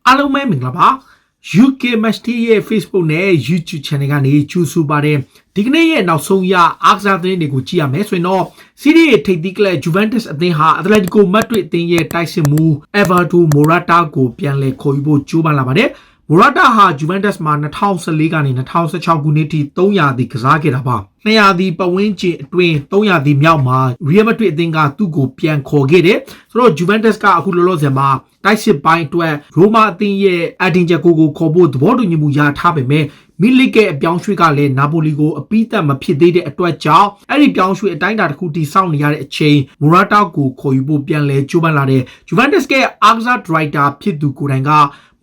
အားလုံးပဲမင်္ဂလာပါ UK Match ရဲ့ Facebook နဲ့ YouTube Channel ကနေကြိုဆိုပါတယ်ဒီကနေ့ရဲ့နောက်ဆုံးရအားကစားသတင်းတွေကိုကြည့်ရမယ်ဆိုရင်တော့စီးရီးရဲ့ထိပ်သီးကလပ် Juventus အသင်းဟာ Atletico Madrid အသင်းရဲ့တိုက်စစ်မှု Alvaro Morata ကိုပြန်လည်ခေါ်ယူဖို့ကြိုးပမ်းလာပါတယ်Morata ဟာ Juventus မှာ2014ကနေ2016ခုနှစ်ထိ300ရာသီကစားခဲ့တာပါ200ရာသီပတ်ဝန်းကျင်အတွင်း300ရာသီမြောက်မှာ Real Madrid အသင်းကသူ့ကိုပြန်ခေါ်ခဲ့တယ်ဆိုတော့ Juventus ကအခုလောလောဆယ်မှာတိုက်စစ်ပိုင်းအတွက် Roma အသင်းရဲ့ Edin Dzeko ကိုခေါ်ဖို့သဘောတူညီမှုရထားပေမဲ့မိလိကရဲ့အပြောင်းရွှေ့ကလည်းနာပိုလီကိုအပိသက်မဖြစ်သေးတဲ့အတွက်ကြောင့်အဲ့ဒီပြောင်းရွှေ့အတိုင်းအတာတစ်ခုတည်ဆောက်နေရတဲ့အချိန် Morata ကိုခေါ်ယူဖို့ပြန်လဲကြိုးပမ်းလာတဲ့ Juventus ရဲ့အားကစား Director ဖြစ်သူကိုယ်တိုင်က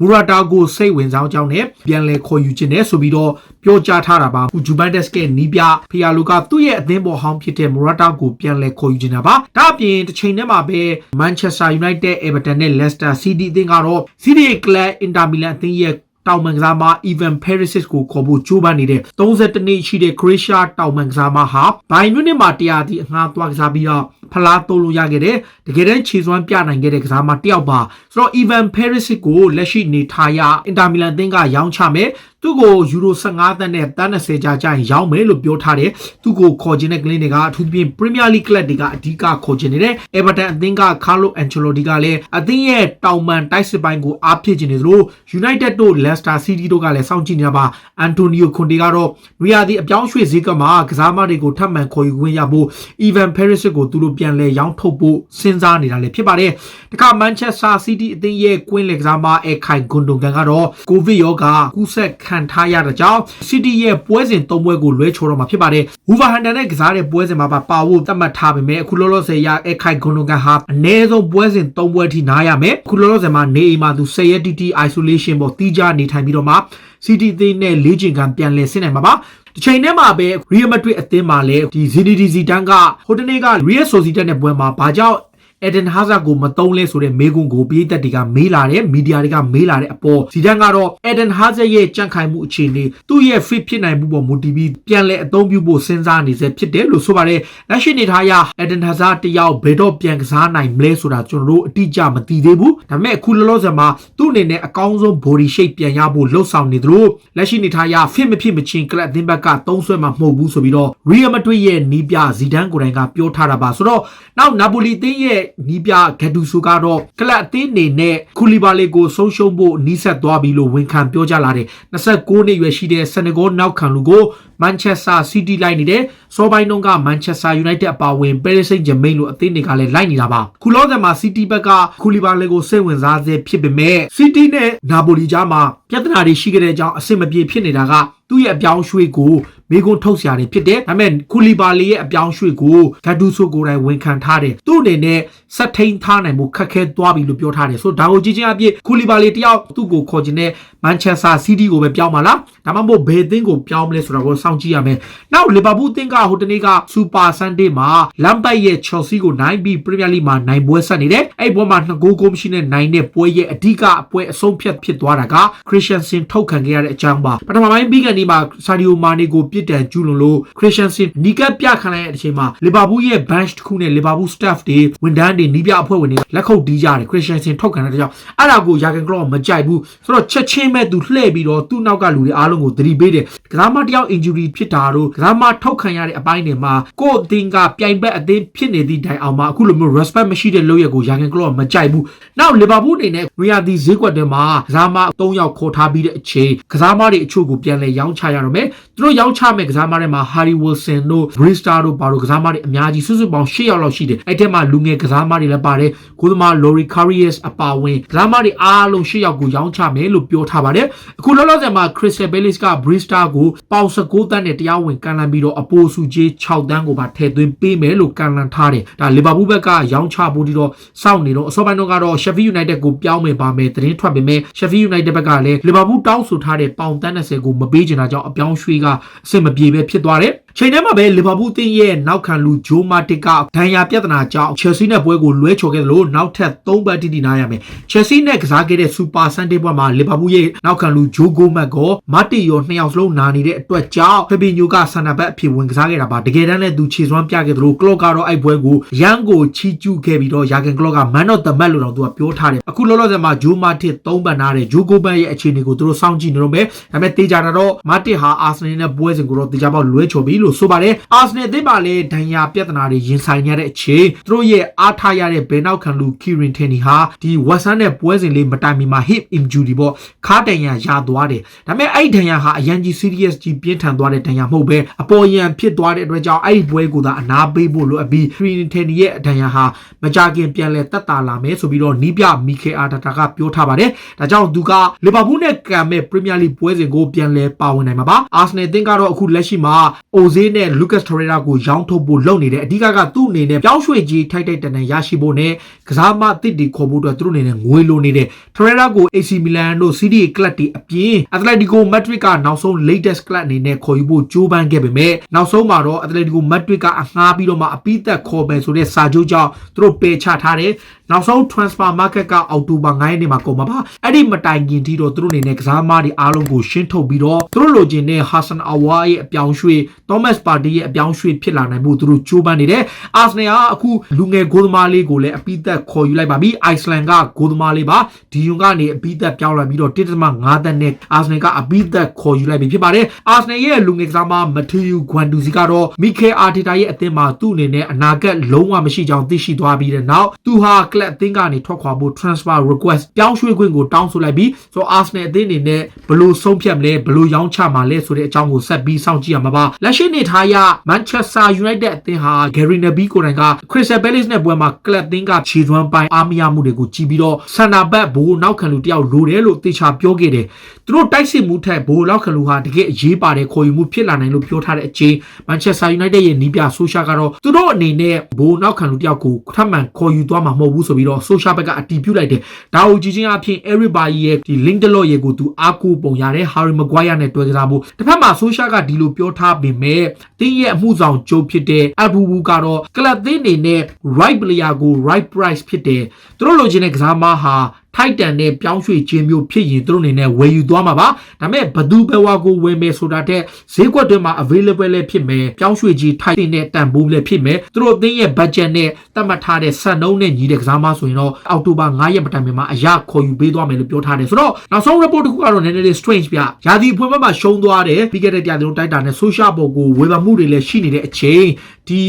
Morata ကိုစိတ်ဝင်စားကြောင်းနဲ့ပြန်လဲခေါ်ယူခြင်းနဲ့ဆိုပြီးတော့ပြောကြားထားတာပါ။ Juventus ရဲ့နီးပြဖီယာလိုကသူ့ရဲ့အသင်းပေါ်ဟောင်းဖြစ်တဲ့ Morata ကိုပြန်လဲခေါ်ယူခြင်းတာပါ။ဒါအပြင်တစ်ချိန်တည်းမှာပဲ Manchester United, Everton နဲ့ Leicester City အသင်းကတော့ City Club Inter Milan အသင်းရဲ့တောင်မန်ကစားမ Ivan Perisic ကိုခေါ်ဖို့ကြိုးပမ်းနေတဲ့32နှစ်ရှိတဲ့ Croatia တောင်မန်ကစားမဟာဘိုင်မြူနစ်မှာ100တီအငှားသွားကစားပြီးတော့ဖလားတိုးလို့ရခဲ့တဲ့တကယ်တမ်းခြေစွမ်းပြနိုင်ခဲ့တဲ့ကစားမတစ်ယောက်ပါဆိုတော့ Ivan Perisic ကိုလက်ရှိနေထားရ Inter Milan အသင်းကရောင်းချမယ်သူ့ကိုယူရို15သန်းနဲ့တန်း20ကြာရင်ရောင်းမယ်လို့ပြောထားတယ်သူ့ကိုခေါ်ခြင်းတဲ့ကလင်းတွေကအထူးသဖြင့် Premier League ကလပ်တွေကအဓိကခေါ်ခြင်းနေတဲ့ Everton အသင်းက Carlo Ancelotti ကလည်းအသင်းရဲ့တောင်ပန်တိုက်စစ်ပိုင်းကိုအားဖြစ်ခြင်းနေသလို United တို့ Leicester City တို့ကလည်းစောင့်ကြည့်နေတာပါ Antonio Conte ကတော့ရီယာဒီအပြောင်းရွှေ့ဈေးကမှာကစားမတွေကိုထပ်မံခေါ်ယူခွင့်ရဖို့ Ivan Perisic ကိုသူတို့ပြန်လဲရောင်းထုတ်ဖို့စဉ်းစားနေတာလည်းဖြစ်ပါတယ်တခါ Manchester City အသင်းရဲ့ကွင်းလက်ကစားမIlkay Gundogan ကတော့ကိုဗစ်ရောဂါကူးစက်ခံထားရတဲ့ကြောင့် City ရဲ့ပွဲစဉ်3ပွဲကိုလွဲချော်တော့မှာဖြစ်ပါတယ်။ Wolverhampton နဲ့ကစားတဲ့ပွဲစဉ်မှာပါဖို့သတ်မှတ်ထားပေမဲ့အခုလောလောဆယ်ရ Ilkay Gundogan ဟာအနည်းဆုံးပွဲစဉ်3ပွဲထိနားရမယ်။အခုလောလောဆယ်မှာနေအိမ်မှာသူ10ရက်တိတိ isolation ပေါ်တီးကြနေထိုင်ပြီးတော့မှ City အသင်းနဲ့လေ့ကျင့်ခန်းပြန်လည်ဆင်းနိုင်မှာပါ။ဒီချိန်ထဲမှာပဲ Real Madrid အသင်းမှာလည်းဒီ Zinedine Zidane ကဟိုတနေ့က Real Sociedad နဲ့ပွဲမှာဘာကြောင့်Eden Hazard ကိုမတုံးလဲဆိုတဲ့မေးခွန်းကိုပြည်သက်တွေကမေးလာတယ်မီဒီယာတွေကမေးလာတဲ့အပေါ်ဇီဒန်ကတော့ Eden Hazard ရဲ့ကြန့်ခိုင်မှုအခြေအနေသူ့ရဲ့ fit ဖြစ်နိုင်မှုပေါ်မူတည်ပြီးပြန်လဲအသုံးပြုဖို့စဉ်းစားနေစေဖြစ်တယ်လို့ဆိုပါတယ်လက်ရှိနေထားရ Eden Hazard တယောက်ဘယ်တော့ပြန်ကစားနိုင်မလဲဆိုတာကျွန်တော်တို့အတိအကျမသိသေးဘူးဒါပေမဲ့အခုလောလောဆယ်မှာသူ့အနေနဲ့အကောင်းဆုံး body shape ပြန်ရဖို့လှုပ်ဆောင်နေသလိုလက်ရှိနေထားရ fit မဖြစ်မချင်းကလပ်အသင်းဘက်ကသုံးဆွဲမှာမဟုတ်ဘူးဆိုပြီးတော့ Real Madrid ရဲ့နီးပြဇီဒန်ကိုယ်တိုင်ကပြောထားတာပါဆိုတော့နောက် Napoli အသင်းရဲ့နီးပြGattuso ကတော့ကလပ်အသင်းနေနဲ့ကူလီဘာလီကိုဆုံးရှုံးဖို့နီးစပ်သွားပြီလို့ဝန်ခံပြောကြားလာတယ်29နှစ်ရွယ်ရှိတဲ့ Senegal နောက်ခံလူကို Manchester City လိုက်နေတဲ့စောပိုင်းတုန်းက Manchester United အပါအဝင် Paris Saint-Germain လို့အသင်းတွေကလည်းလိုက်နေတာပါခုလောဆယ်မှာ City ဘက်ကကူလီဘာလီကိုစိတ်ဝင်စားစေဖြစ်ပေမဲ့ City နဲ့ Napoli ကြားမှာပြဿနာတွေရှိခဲ့တဲ့အကြောင်းအဆင်မပြေဖြစ်နေတာကသူ့ရဲ့အပြောင်းရွှေ့ကိုမေကွန်းထုတ်စရာတွေဖြစ်တယ်ဒါပေမဲ့ကူလီဘာလီရဲ့အပြောင်းရွှေ့ကိုဂတ်တူဆိုကိုယ်တိုင်ဝန်ခံထားတယ်သူ့အနေနဲ့စက်ထိန်ထားနိုင်မှုခက်ခဲသွားပြီလို့ပြောထားတယ်ဆိုတော့ဒါကိုကြည့်ချင်းအပြည့်ကူလီဘာလီတယောက်သူ့ကိုခေါ်ခြင်းနဲ့ Manchester City ကိုပဲပြောင်းပါလားဒါမှမဟုတ်ဘယ်အသင်းကိုပြောင်းမလဲဆိုတာကိုစောင့်ကြည့်ရမယ်နောက်လီဗာပူးအသင်းကဟိုတနေ့က Super Sunday မှာလမ်ပတ်ရဲ့ Chelsea ကိုနိုင်ပြီး Premier League မှာနိုင်ပွဲဆက်နေတယ်အဲ့ပွဲမှာ2ဂိုးမရှိနဲ့နိုင်တဲ့ပွဲရဲ့အဓိကအပွဲအဆုံးဖြတ်ဖြစ်သွားတာက Christensen ထုတ်ခံခဲ့ရတဲ့အကြောင်းပါပထမပိုင်းပြီးကနေမှာ Sadio Mane ကိုပြစ်ဒဏ်ကျူးလွန်လို့ Christensen နီးကပ်ပြခံလိုက်တဲ့အချိန်မှာလီဗာပူးရဲ့ bench တစ်ခုနဲ့လီဗာပူး staff တွေဝန်ထမ်းတွေနီးပြအဖွဲ့ဝင်တွေလက်ခုပ်တီးကြတယ် Christensen ထုတ်ခံတဲ့ကြောင့်အဲ့ဒါကိုယာကန်ကလော့မကြိုက်ဘူးဆိုတော့ချက်ချင်းပဲသူလှည့်ပြီးတော့သူ့နောက်ကလူတွေအားလုံးကိုသတိပေးတယ်ကစားမတယောက် injury ဖြစ်တာတို့ကစားမထုတ်ခံရတဲ့အပိုင်းတွေမှာကိုယ့်အသင်းကပြိုင်ဘက်အသင်းဖြစ်နေသည့်တိုင်အောင်မှာအခုလိုမျိုး respect မရှိတဲ့လုပ်ရက်ကိုယာကန်ကလော့မကြိုက်ဘူးနောက်လီဗာပူးအနေနဲ့ရီယာဒီဈေးကွက်တွေမှာကစားမ3ယောက်ခေါ်ထားပြီးတဲ့အချိန်ကစားမတွေအချို့ကိုပြန်လဲရောင်းချရတော့မယ်သူတို့ရောင်းချမဲ့ကစားမတွေမှာ Harry Wilson တို့ Brewster တို့ဘာလို့ကစားမတွေအများကြီးစုစုပေါင်း8ယောက်လောက်ရှိတယ်အဲ့ထဲမှာလူငယ်ကစားမတွေလည်းပါတယ်ကိုသမား Lori Karius အပါဝင်ကစားမတွေအားလုံး8ယောက်ကိုရောင်းချမယ်လို့ပြောထားပါတယ်အခုလောလောဆယ်မှာ Crystal Palace က Brewster ကိုပေါင်19တန်းနဲ့တရားဝင်ကန်လန်ပြီးတော့အပိုစုကြီး6တန်းကိုပါထည့်သွင်းပေးမယ်လို့ကန်လန်ထားတယ်ဒါလီဗာပူးဘက်ကရောင်းချဖို့ဒီတော့စောင့်နေတော့အစောပိုင်းတော့ကတော့ Sheffield United ကိုပြောင်းမယ်ပါမယ်သတင်းထွက်ပေမဲ့ Sheffield United ဘက်ကလည်းလီဗာပူးတောင်းဆိုထားတဲ့ပေါင်တန်း20ကိုမပေးချင်တာကြောင့်အပြောင်းရွှေ့ကအဆင်မပြေပဲဖြစ်သွားတယ် ချိန်ထဲမှာပဲလီဗာပူးအသင်းရဲ့နောက်ခံလူဂျိုးမာတစ်ကဒဏ်ရာပြဿနာကြောင့်ချယ်ဆီနဲ့ပွဲကိုလွဲချော်ခဲ့တယ်လို့နောက်ထပ်3ပတ်တိတိနားရမယ်ချယ်ဆီနဲ့ကစားခဲ့တဲ့စူပါဆန်ဒေးပွဲမှာလီဗာပူးရဲ့နောက်ခံလူဂျိုးဂိုမတ်ကိုမာတီရော2ယောက်စလုံးနာနေတဲ့အတွက်ကြောင့်ဖဘီညိုကဆန်နာဘက်အဖြစ်ဝင်ကစားခဲ့တာပါတကယ်တမ်းလည်းသူခြေစွမ်းပြခဲ့တယ်လို့ကလော့ကတော့အဲ့ပွဲကိုရန်ကိုချီကျူးခဲ့ပြီးတော့ယာဂန်ကလော့က man of the match လို့တော့သူကပြောထားတယ်အခုလောလောဆယ်မှာဂျိုးမာတစ်3ပတ်နားတဲ့ဂျိုးဂိုမတ်ရဲ့အခြေအနေကိုသူတို့စောင့်ကြည့်နေတော့မယ်ဒါပေမဲ့တေးကြတာတော့မာတစ်ဟာအာဆင်နယ်နဲ့ပွဲစဉ်ကိုတော့တေးကြပေါက်လွဲချော်ပြီလို့ဆိုပါတယ်အာဆင်နယ်အသင်းပါလေဒဏ်ရာပြဿနာတွေရင်ဆိုင်ရတဲ့အချိန်သူတို့ရဲ့အားထားရတဲ့ဘယ်နောက်ခံလူကီရင်ထန်နီဟာဒီဝက်ဆန်နဲ့ပွဲစဉ်လေးမတိုင်မီမှာ hip injury ပေါ့ခါတန်ရရသွားတယ်ဒါပေမဲ့အဲ့ဒဏ်ရာဟာအရန်ကြီး serious ကြီးပြင်းထန်သွားတဲ့ဒဏ်ရာမဟုတ်ပဲအပေါ်ယံဖြစ်သွားတဲ့အတွက်ကြောင့်အဲ့ဒီပွဲကိုသာအနာပေးဖို့လိုအပ်ပြီးကီရင်ထန်နီရဲ့ဒဏ်ရာဟာမကြခင်ပြန်လဲတက်တာလာမယ်ဆိုပြီးတော့နီးပြမီခေအာတာတာကပြောထားပါတယ်ဒါကြောင့်သူကလီဗာပူးနဲ့ကံမဲ့ပရီးမီးယားလိပွဲစဉ်ကိုပြန်လဲပါဝင်နိုင်မှာပါအာဆင်နယ်အသင်းကတော့အခုလက်ရှိမှာအိုဇေးနဲ့လူကတ်ထရေရာကိုရောင်းထုတ်ဖို့လုပ်နေတယ်အဓိကသူ့အနေနဲ့ပြောင်းရွှေ့ကြီးထိုက်တိုက်တန်တန်ရရှိဖို့နဲ့ကစားမအသစ်တွေခေါ်ဖို့အတွက်သူတို့အနေနဲ့ငွေလိုနေတယ်ထရေရာကို AC မီလန်တို့ CD ကလပ်တွေအပြင်အက်တလက်တီကိုမက်ဒရစ်ကနောက်ဆုံး latest ကလပ်အနေနဲ့ခေါ်ယူဖို့ကြိုးပမ်းခဲ့ပေမဲ့နောက်ဆုံးမှာတော့အက်တလက်တီကိုမက်ဒရစ်ကအငှားပြီးတော့မှအပိသက်ခေါ်မယ်ဆိုတဲ့စာချုပ်ကြောင့်သူတို့ပယ်ချထားတယ်နောက်ဆုံး transfer market ကအောက်တိုဘာ9ရက်နေ့မှာကုန်မှာပါအဲ့ဒီမတိုင်ခင်ထိတော့သူတို့အနေနဲ့ကစားမတွေအားလုံးကိုရှင်းထုတ်ပြီးတော့သူတို့လိုချင်တဲ့ Hassan Aouar ရဲ့အပြောင်းရွှေ့ Thomas Partey ရဲ့အပြောင်းရွှေ့ဖြစ်လာနိုင်ဖို့သူတို့ကြိုးပမ်းနေတယ်အာဆင်နယ်ကအခုလူငယ်ဂိုးသမားလေးကိုလည်းအပိသက်ခေါ်ယူလိုက်ပါပြီအိုက်စလန်ကဂိုးသမားလေးပါဒီယွန်ကနေအပိသက်ပြောင်းလာပြီးတော့1.5သက်နဲ့အာဆင်နယ်ကအပိသက်ခေါ်ယူလိုက်ပြီဖြစ်ပါတယ်အာဆင်နယ်ရဲ့လူငယ်ကစားမမထီယူဂွမ်ဒူစီကတော့မီခဲအာတီတာရဲ့အသင်းမှာသူ့အနေနဲ့အနာဂတ်လုံးဝမရှိကြောင်းသိရှိသွားပြီးတဲ့နောက်သူဟာကလပ်အသင်းကနေထွက်ခွာဖို့ transfer request ပြောင်းရွှေ့ခွင့်ကိုတောင်းဆိုလိုက်ပြီးဆိုအာဆင်နယ်အသင်းအနေနဲ့ဘယ်လိုဆုံးဖြတ်မလဲဘယ်လိုရောင်းချမှာလဲဆိုတဲ့အကြောင်းကိုဆက်ပြီးစောင့်ကြည့်ရမှာပါလက်ရှိနေထားရ Manchester United အသင်းဟာ Gary Neville ကိုယ်တိုင်က Crystal Palace နဲ့ပွဲမှာကလပ်အသင်းကခြေသွမ်းပိုင်းအားမရမှုတွေကိုကြည့်ပြီးတော့ဆန်နာဘက်ဘိုးနောက်ခံလူတယောက်လိုတယ်လို့သေချာပြောခဲ့တယ်သူတို့တိုက်စစ်မှုထက်ဘိုးနောက်ခံလူဟာတကယ်အရေးပါတဲ့ခေါ်ယူမှုဖြစ်လာနိုင်လို့ပြောထားတဲ့အချိန် Manchester United ရဲ့နီးပြဆိုရှာကတော့သူတို့အနေနဲ့ဘိုးနောက်ခံလူတယောက်ကိုထပ်မံခေါ်ယူသွားမှာမဟုတ်ဘူးဆိုပြီးတော့ဆိုရှာဘက်ကအတီးပြုတ်လိုက်တယ်ဒါကိုကြည့်ချင်းအဖြစ် Eric Bailly ရဲ့ဒီ Lindelof ရဲ့ကိုသူအားကိုပုံရတယ် Harry Maguire နဲ့တွဲကစားဖို့တစ်ဖက်မှာဆိုရှာကဒီလိုပြောထားပေမဲ့တင်းရဲ့အမှုဆောင်ကြိုးဖြစ်တဲ့အဘူဘူကတော့ကလပ်သင်းအနေနဲ့ right player ကို right price ဖြစ်တယ်သူတို့လိုချင်တဲ့ကစားမဟာထိုက်တန်တဲ့ပြောင်းရွှေ့ခြင်းမျိုးဖြစ်ရင်သူတို့အနေနဲ့ဝယ်ယူသွားမှာပါဒါပေမဲ့ဘသူပဲဝါကိုဝယ်မယ်ဆိုတာတဲ့ဈေးကွက်တွေမှာ available လည်းဖြစ်မယ်ပြောင်းရွှေ့ကြီးထိုက်တဲ့တန်ဖိုးလည်းဖြစ်မယ်သူတို့အသင်းရဲ့ budget နဲ့သတ်မှတ်ထားတဲ့စံနှုန်းနဲ့ညီတဲ့ကစားမဆိုရင်တော့အောက်တိုဘာ9ရက်မတိုင်မီမှာအရခေါ်ယူပေးသွားမယ်လို့ပြောထားတယ်ဆိုတော့နောက်ဆုံး report တစ်ခုကတော့နည်းနည်းလေး strange ပြရာသီအဖွင့်ဘက်မှာရှုံးသွားတယ်ပြီးခဲ့တဲ့တရားလုံးတိုက်တာနဲ့ social ပေါ်ကိုဝေဖန်မှုတွေလည်းရှိနေတဲ့အချိန်ဒီ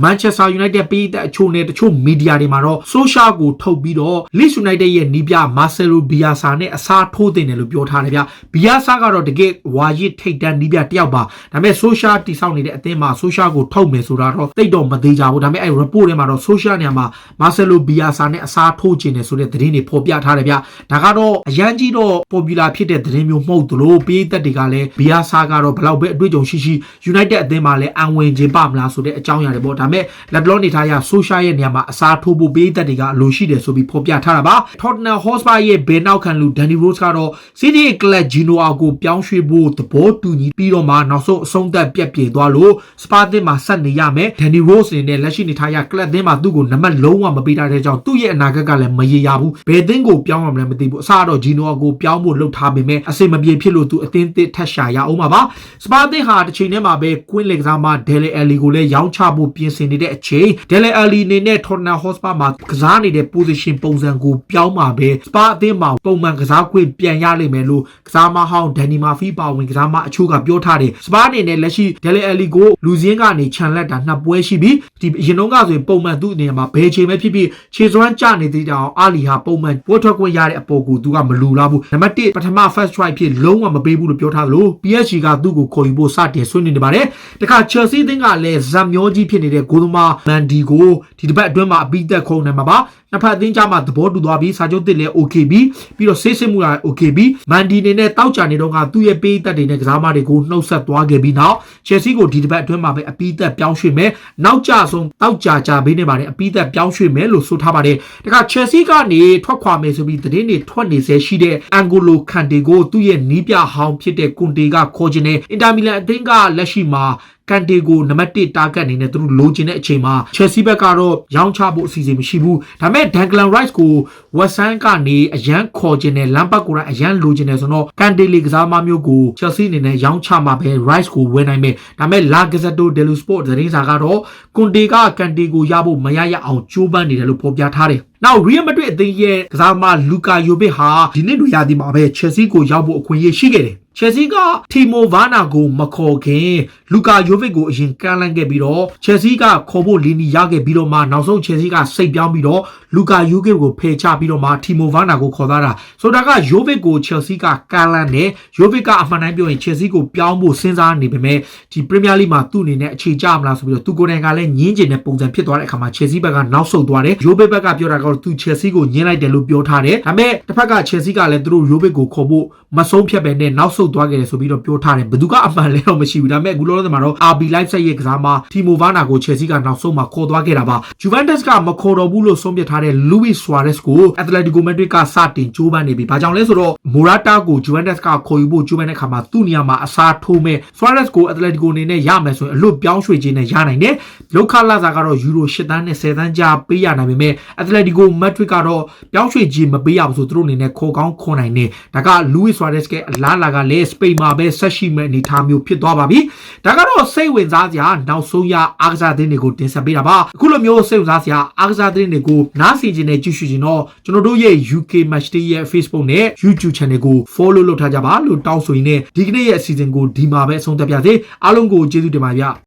Manchester United ပြည်သက်အချို့နဲ့တချို့ media တွေမှာတော့ social ကိုထုတ်ပြီးတော့ Leeds United ရဲ့နီးပြ Marcelo Bielsa နဲ့အစားထိုးတင်တယ်လို့ပြောထားတယ်ဗျ Bielsa ကတော့တကယ်ဝါရစ်ထိတ်တန်းနီးပြတယောက်ပါဒါပေမဲ့ social တိစောက်နေတဲ့အသင်းမှာ social ကိုထုတ်မယ်ဆိုတာတော့တိတ်တော့မသေးကြဘူးဒါပေမဲ့အဲ့ report ထဲမှာတော့ social နေရာမှာ Marcelo Bielsa နဲ့အစားထိုးခြင်းတယ်ဆိုတဲ့သတင်းတွေဖော်ပြထားတယ်ဗျဒါကတော့အရန်ကြီးတော့ popular ဖြစ်တဲ့သတင်းမျိုးမဟုတ်သလိုပြည်သက်တွေကလည်း Bielsa ကတော့ဘလောက်ပဲအတွေ့အကြုံရှိရှိ United အသင်းမှာလည်းအံဝင်ခြင်းပါမလားဆိုတဲ့အကြောင်းအရာတွေပေါ့ဒါပေမဲ့လက်ဘလော့နေထားရ social ရဲ့နေရာမှာအစားထိုးဖို့ပြည်သက်တွေကအလိုရှိတယ်ဆိုပြီးဖော်ပြထားတာပါ Tottenham Hotspur ရဲ့ဘယ်နောက်ခံလူ Danny Rose ကတော့ City ကလပ် Genoa ကိုပြောင်းရွှေ့ဖို့သဘောတူညီပြီးတော့မှနောက်ဆုံးအဆုံးသတ်ပြက်ပြေသွားလို့ Spurs အသင်းမှာဆက်နေရမယ် Danny Rose အနေနဲ့လက်ရှိနေထားရကလပ်အသင်းမှာသူ့ကိုနံပါတ်လုံးဝမပေးထားတဲ့ကြောင့်သူ့ရဲ့အနာဂတ်ကလည်းမရေရာဘူးဘယ်အသင်းကိုပြောင်းရမလဲမသိဘူးအစတော့ Genoa ကိုပြောင်းဖို့လှုပ်ထားပေမဲ့အစိမ့်မပြေဖြစ်လို့သူအသင်းသစ်ထက်ရှာရအောင်ပါ Spurs အသင်းဟာတစ်ချိန်တည်းမှာပဲ Queen လေကစားမ Dele Alli ကိုလည်းရောင်းချဖို့ပြင်ဆင်နေတဲ့အချိန် Dele Alli အနေနဲ့ Tottenham Hotspur မှာကစားနေတဲ့ position ပုံစံကိုပြောင်းမှာပဲ Spurs အသင်းမှာပုံမှန်ကစားခွင့်ပြန်ရလိမ့်မယ်လို့ကစားမဟောင်း Danny Murphy ပါဝင်ကစားမအချို့ကပြောထားတယ် Spurs အနေနဲ့လက်ရှိ Dele Alli ကိုလူစင်းကနေခြံလက်တာနှစ်ပွဲရှိပြီးဒီအရင်တုန်းကဆိုရင်ပုံမှန်သူ့အနေနဲ့မှာဘယ်ချိန်ပဲဖြစ်ဖြစ်ခြေစွမ်းကျနေသေးတဲ့အောင်အာလီဟာပုံမှန်ပို့ထွက်ခွင့်ရတဲ့အပေါ်ကိုသူကမလူလားဘူးနံပါတ်1ပထမ first try ဖြစ်လုံးဝမပေးဘူးလို့ပြောထားသလို PSG ကသူ့ကိုခေါ်ယူဖို့စတင်ဆွေးနွေးနေပါတယ်တခါ Chelsea အသင်းကလည်းဇက်မျောကြီးဖြစ်နေတဲ့ဂိုးသမား Mandy ကိုဒီတစ်ပတ်အတွင်းမှာအပိသက်ခုံနေမှာပါ နှစ်ဖက်အသင်းကြားမှာသဘောတူသွားပြီးစာချုပ်သစ်လည်း okay ပြီးတော့ဆေးစစ်မှုလည်း okay ပြီးမန်ဒီနေနဲ့တောက်ကြနေတော့ကသူ့ရဲ့ပေးသက်တွေနဲ့ကစားမတွေကိုနှုတ်ဆက်သွားခဲ့ပြီးနောက်ချယ်ဆီကိုဒီတစ်ပတ်အတွင်းမှာပဲအပီးသက်ပြောင်းရွှေ့မယ်နောက်ကျဆုံးတောက်ကြဘေးနေပါတယ်အပီးသက်ပြောင်းရွှေ့မယ်လို့ဆိုထားပါတယ်တခါချယ်ဆီကနေထွက်ခွာမယ်ဆိုပြီးသတင်းတွေထွက်နေစေရှိတဲ့အန်ဂိုလိုခန်တေကိုသူ့ရဲ့နီးပြဟောင်းဖြစ်တဲ့ကွန်တေကခေါ်ခြင်းနဲ့အင်တာမီလန်အသင်းကလက်ရှိမှာကန်တေကိုနံပါတ်1တာဂက်အနေနဲ့သူတို့လိုချင်တဲ့အချိန်မှာချယ်ဆီဘက်ကတော့ရောင်းချဖို့အစီအစဉ်မရှိဘူးဒါပေမဲ့ဒန်ဂလန်ရိုက်စ်ကိုဝက်ဆန်ကနေအရန်ခေါ်ခြင်းနဲ့လမ်ပတ်ကိုအရန်လိုချင်တယ်ဆိုတော့ကန်တေလီကစားမမျိုးကိုချယ်ဆီအနေနဲ့ရောင်းချမှာပဲရိုက်စ်ကိုဝယ်နိုင်မယ်ဒါပေမဲ့လာဂဇက်တိုဒယ်လူစပေါ့သတင်းစာကတော့ကွန်တေကကန်တေကိုရဖို့မရအောင်ကြိုးပမ်းနေတယ်လို့ဖော်ပြထားတယ်နောက်ရီယယ်မက်ဒရစ်အသင်းရဲ့ကစားမလူကာယိုဘစ်ဟာဒီနှစ်လိုရာသီမှာပဲချယ်ဆီကိုရောက်ဖို့အခွင့်အရေးရှိခဲ့တယ်ချယ်ဆီကတီမိုဗာနာကိုမခေါ်ခင်လူကာယိုဗစ်ကိုအရင်ကမ်းလှမ်းခဲ့ပြီးတော့ချယ်ဆီကခေါ်ဖို့လီနီရခဲ့ပြီးတော့မှနောက်ဆုံးချယ်ဆီကစိတ်ပြောင်းပြီးတော့လူကာယိုဗစ်ကိုဖယ်ချပြီးတော့မှတီမိုဗာနာကိုခေါ်သွားတာဆိုတာကယိုဗစ်ကိုချယ်ဆီကကမ်းလှမ်းတယ်ယိုဗစ်ကအမှန်တမ်းပြောရင်ချယ်ဆီကိုပြောင်းဖို့စဉ်းစားနေပေမဲ့ဒီပရီးမီးယားလိမှာသူ့အနေနဲ့အခြေကျမလားဆိုပြီးတော့သူကိုယ်တိုင်ကလည်းညင်းကျင်တဲ့ပုံစံဖြစ်သွားတဲ့အခါမှာချယ်ဆီဘက်ကနောက်ဆုတ်သွားတယ်ယိုဗစ်ဘက်ကပြောတာကတော့သူချယ်ဆီကိုညင်းလိုက်တယ်လို့ပြောထားတယ်ဒါပေမဲ့တစ်ဖက်ကချယ်ဆီကလည်းသူတို့ယိုဗစ်ကိုခေါ်ဖို့မဆုံးဖြတ်ပဲနဲ့နောက်ဆုတ်သွားခဲ့တယ်ဆိုပြီးတော့ပြောထားတယ်ဘယ်သူကအမှန်လဲတော့မရှိဘူးဒါပေမဲ့အခုလောလောဆယ်မှာတော့ RB Leipzig ရဲ့ကစားမတီမိုဗာနာကိုချယ်ဆီကနောက်ဆုံးမှာခေါ်သွားခဲ့တာပါဂျူဗန်တက်စ်ကမခေါ်တော့ဘူးလို့ဆုံးဖြတ်ထားတဲ့လူဝစ်ဆွာရက်စ်ကိုအက်တလက်တီကိုမက်ဒရစ်ကစတင်ကြိုးပမ်းနေပြီဘာကြောင့်လဲဆိုတော့မိုရာတာကိုဂျူဗန်တက်စ်ကခေါ်ယူဖို့ကြိုးပမ်းတဲ့အခါမှာသူ့နေရာမှာအစားထိုးမဲ့ဆွာရက်စ်ကိုအက်တလက်တီကိုအနေနဲ့ရမယ်ဆိုရင်အလွတ်ပြောင်းရွှေ့ခြင်းနဲ့ရနိုင်တယ်လောက်ခလာစာကတော့ယူရို8 သန်းနဲ့10 သန်းကြားပေးရနိုင်ပေမဲ့အက်တလက်တီကိုမက်ဒရစ်ကတော့ပြောင်းရွှေ့ခြင်းမပေးရဘူးဆိုသူတို့အနေနဲ့ခေါ်ကောင်းခေါ်နိုင်တယ်ဒါကလူဝစ်ဆွာရက်စ်ကအလားလာကလည်းစပိန်မှာပဲဆက်ရှိမဲ့အနေထားမျိုးဖြစ်သွားပါပြီဒါကတော့စိတ်ဝင်စားစရာနောက်ဆုံးရအားကစားသတင်းတွေကိုတင်ဆက်ပေးတာပါအခုလိုမျိုးစိတ်ဝင်စားစရာအားကစားသတင်းတွေကိုနားဆင်ခြင်းနဲ့ကြည့်ရှုခြင်းတော့ကျွန်တော်တို့ရဲ့ UK Match Day ရဲ့ Facebook နဲ့ YouTube Channel ကို follow လုပ်ထားကြပါလို့တောင်းဆိုရင်းနဲ့ဒီကနေ့ရဲ့အစီအစဉ်ကိုဒီမှာပဲအဆုံးသတ်ပါစေအားလုံးကိုကျေးဇူးတင်ပါဗျ